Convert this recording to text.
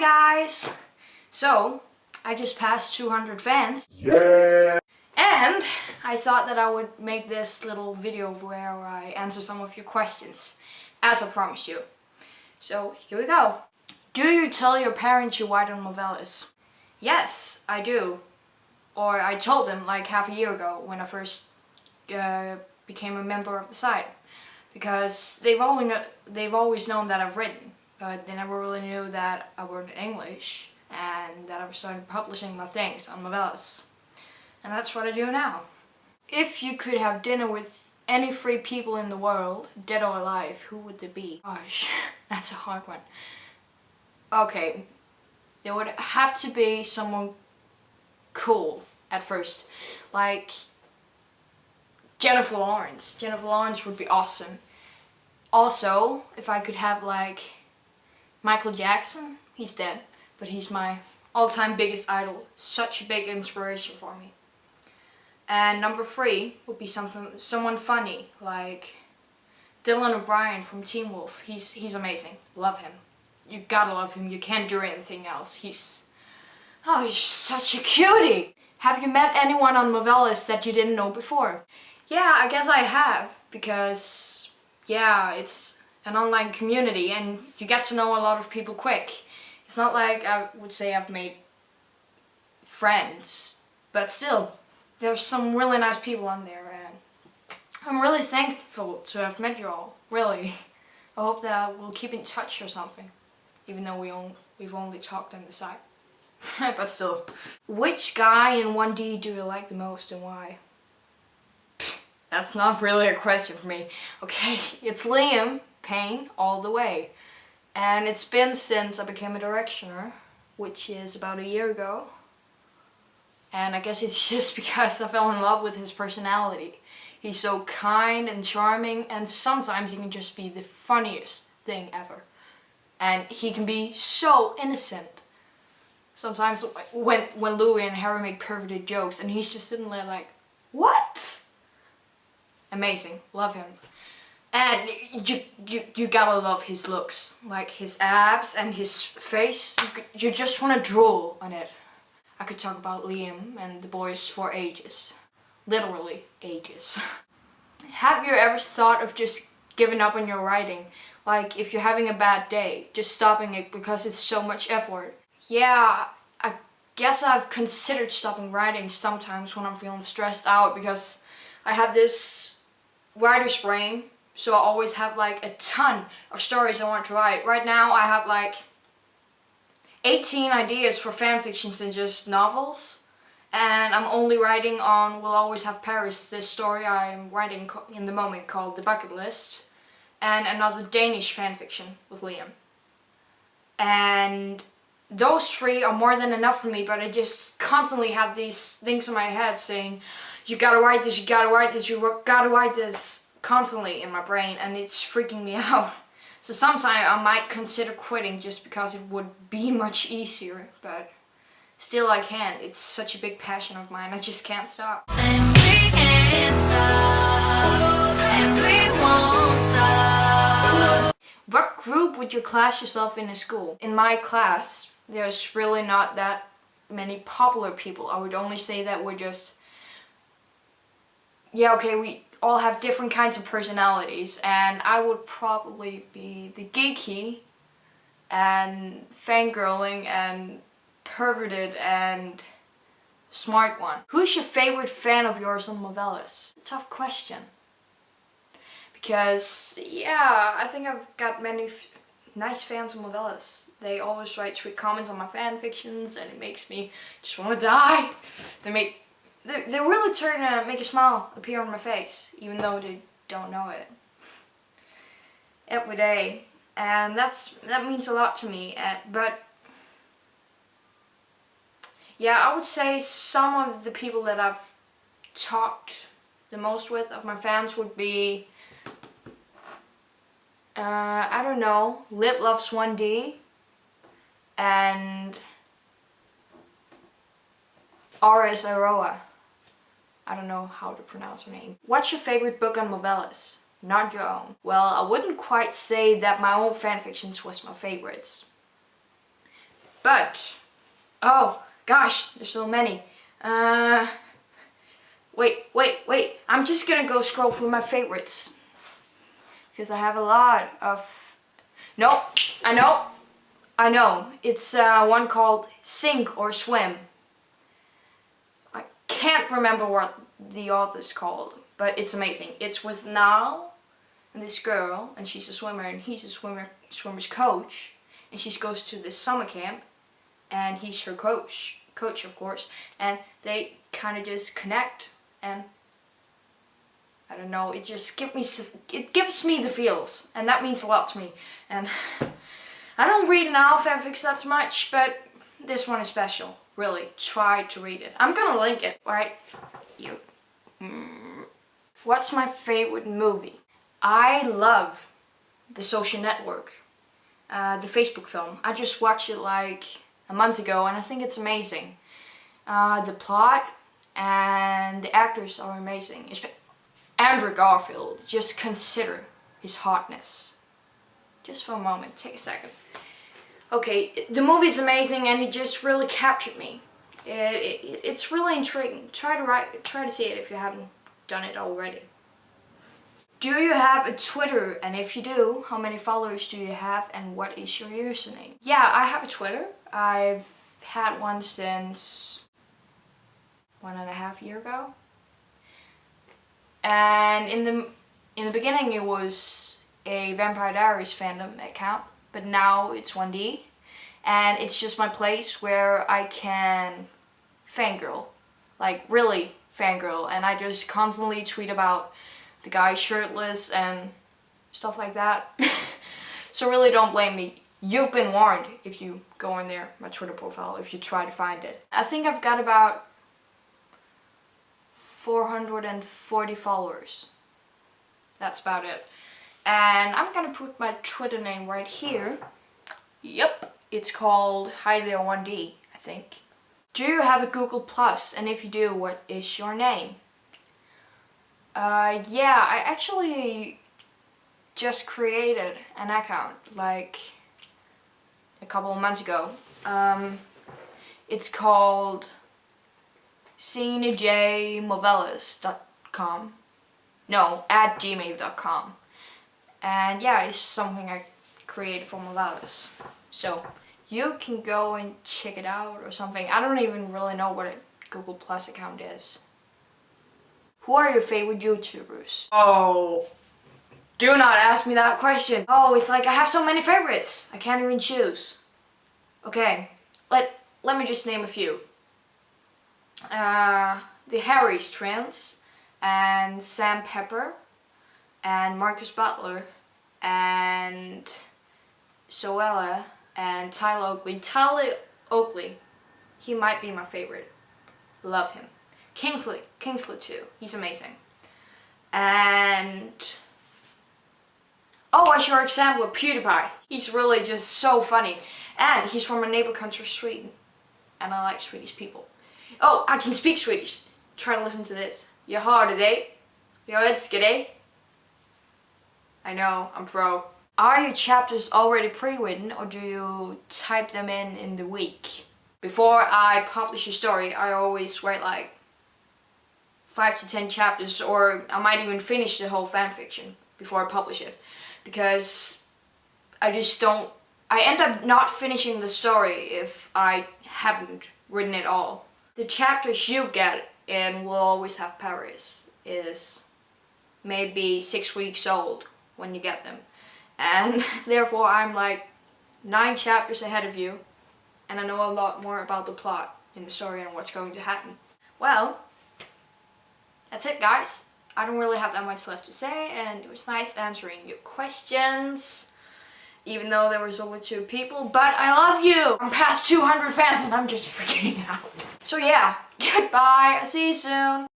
guys! So, I just passed 200 fans. Yeah! And I thought that I would make this little video where I answer some of your questions, as I promised you. So, here we go. Do you tell your parents you write on Movellas? Yes, I do. Or I told them like half a year ago when I first became a member of the site. Because they've always known that I've written, but they never really knew that I wrote in English and that I've started publishing my things on Movellas. And that's what I do now. If you could have dinner with any three people in the world, dead or alive, who would they be? Gosh, that's a hard one. Okay, there would have to be someone cool at first, like Jennifer Lawrence. Jennifer Lawrence would be awesome. Also, if I could have like Michael Jackson, he's dead, but he's my all-time biggest idol. Such a big inspiration for me. And number 3 would be someone funny, like Dylan O'Brien from Teen Wolf. He's amazing. Love him. You gotta love him. You can't do anything else. He's such a cutie. Have you met anyone on Movellas that you didn't know before? Yeah, I guess I have, because yeah, it's an online community and you get to know a lot of people quick. It's not like I would say I've made friends, but still, there's some really nice people on there and I'm really thankful to have met you all, really. I hope that we'll keep in touch or something, even though we've only talked on the side. But still. Which guy in 1D do you like the most and why? That's not really a question for me. Okay, it's Liam Payne all the way. And it's been since I became a directioner, which is about a year ago. And I guess it's just because I fell in love with his personality. He's so kind and charming, and sometimes he can just be the funniest thing ever. And he can be so innocent. Sometimes when Louis and Harry make perverted jokes and he's just sitting there like, what? Amazing, love him. And you gotta love his looks, like his abs and his face. You just want to drool on it. I could talk about Liam and the boys for ages. Literally ages. Have you ever thought of just giving up on your writing? Like if you're having a bad day, just stopping it because it's so much effort. Yeah, I guess I've considered stopping writing sometimes when I'm feeling stressed out because I have this writer's brain, so I always have like a ton of stories I want to write. Right now I have like 18 ideas for fanfictions and just novels, and I'm only writing on We'll Always Have Paris, this story I'm writing in the moment called The Bucket List, and another Danish fanfiction with Liam. And those 3 are more than enough for me, but I just constantly have these things in my head saying, you gotta write this, you gotta write this, you gotta write this, constantly in my brain, and it's freaking me out. So sometimes I might consider quitting just because it would be much easier, but still I can't. It's such a big passion of mine, I just can't stop. And we can't stop, and we won't stop. What group would you class yourself in school? In my class, there's really not that many popular people. I would only say that we're just... yeah, okay, we all have different kinds of personalities, and I would probably be the geeky and fangirling and perverted and smart one. Who's your favorite fan of yours on Movellas? Tough question. Because, yeah, I think I've got many nice fans on Movellas. They always write sweet comments on my fanfictions and it makes me just want to die. They really try to make a smile appear on my face, even though they don't know it. Every day. And that means a lot to me. But yeah, I would say some of the people that I've talked the most with of my fans would be I don't know, Lip Loves 1D and RS Aroa. I don't know how to pronounce her name. What's your favorite book on Movellas? Not your own. Well, I wouldn't quite say that my own fanfictions was my favorites. But, oh gosh, there's so many. Wait. I'm just gonna go scroll through my favorites. Because I have a lot of... No, I know. It's one called Sink or Swim. I can't remember what the author's called, but it's amazing. It's with Niall and this girl, and she's a swimmer, and he's a swimmer's coach, and she goes to this summer camp, and he's her coach of course, and they kind of just connect, and I don't know, it gives me the feels, and that means a lot to me. And I don't read Niall fanfics that much, but this one is special. Really, try to read it. I'm gonna link it right here. What's my favorite movie? I love The Social Network, the Facebook film. I just watched it like a month ago, and I think it's amazing. The plot and the actors are amazing. Andrew Garfield, just consider his hotness. Just for a moment, take a second. Okay, the movie's amazing, and it just really captured me. It's really intriguing. Try to see it if you haven't done it already. Do you have a Twitter? And if you do, how many followers do you have, and what is your username? Yeah, I have a Twitter. I've had one since 1.5 years ago. And in the beginning it was a Vampire Diaries fandom account, but now it's 1D, and it's just my place where I can fangirl, like really fangirl, and I just constantly tweet about the guy shirtless and stuff like that. So really don't blame me. You've been warned if you go in there, my Twitter profile, if you try to find it. I think I've got about 440 followers. That's about it. And I'm gonna put my Twitter name right here. Yep, it's called Hi There 1D, I think. Do you have a Google Plus? And if you do, what is your name? Yeah, I actually just created an account like a couple of months ago. It's called CinaJMovellas.com. No, @gmail.com. And yeah, it's something I created for Movellas. So you can go and check it out or something. I don't even really know what a Google Plus account is. Who are your favorite YouTubers? Oh, do not ask me that question. Oh, it's like I have so many favorites. I can't even choose. Okay, let me just name a few. The Harry's Trends, and Sam Pepper, and Marcus Butler, and Zoella, and Tyler Oakley. Tyler Oakley, he might be my favorite. Love him. Kingsley too, he's amazing. And oh, as your example, PewDiePie. He's really just so funny. And he's from a neighbor country, Sweden. And I like Swedish people. Oh, I can speak Swedish. Try to listen to this. Jag hörde dig. Jag älskar dig. I know, I'm pro. Are your chapters already pre-written, or do you type them in the week? Before I publish a story, I always write like 5 to 10 chapters, or I might even finish the whole fanfiction before I publish it. Because I end up not finishing the story if I haven't written it all. The chapters you get in Will Always Have Paris is maybe 6 weeks old when you get them. And therefore I'm like 9 chapters ahead of you, and I know a lot more about the plot in the story and what's going to happen. Well, that's it guys. I don't really have that much left to say, and it was nice answering your questions, even though there was only 2 people, but I love you! I'm past 200 fans and I'm just freaking out. So yeah, goodbye, I'll see you soon.